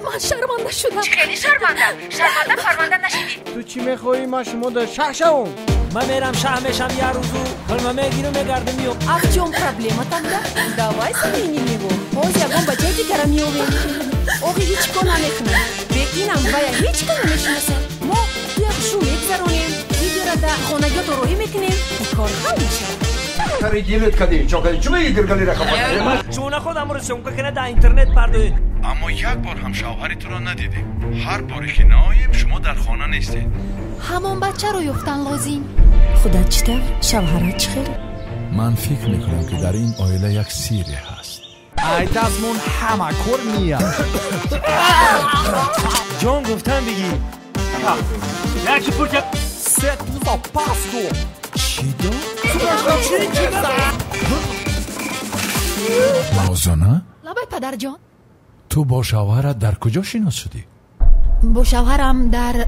من شرمنده شدم. خیلی شرمنده نشدی. تو چی میخوایی؟ ما شما در شهر شوم. من میرم شهر میشم یه روزو کلمه میگیرم میگردم میام. اف جون پرابلمات ده. دوای سینی میگو. باز یکم بچه دیگه میومه. اوقی هیچ کار نمیکنه. بگینم باید هیچ کار نمیشناسه. ما یه شو میگذرونیم. دیگه در خانگی تو روی میکنیم. کار میشه. کاری دیلت کدی چوکای چوی گرگلی رقم. چون خودم رسون کنه در اینترنت پردوی. اما یک بار هم شوهری تو را ندیدیم. هر باری که ناییم شما در خانه نیستید. همون بچه رو یفتن لازم. خودت چطور؟ شوهرت چخیر؟ من فکر میکنم که در این عائله یک سیری هست. ایت از من همه کار میاد. جان گفتم بگی. یکی پورکه ست و پاستو. چی دو؟ لازانه؟ لبای پدر جان. تو با شوهرت در کجا شناس شدی؟ با شوهرم در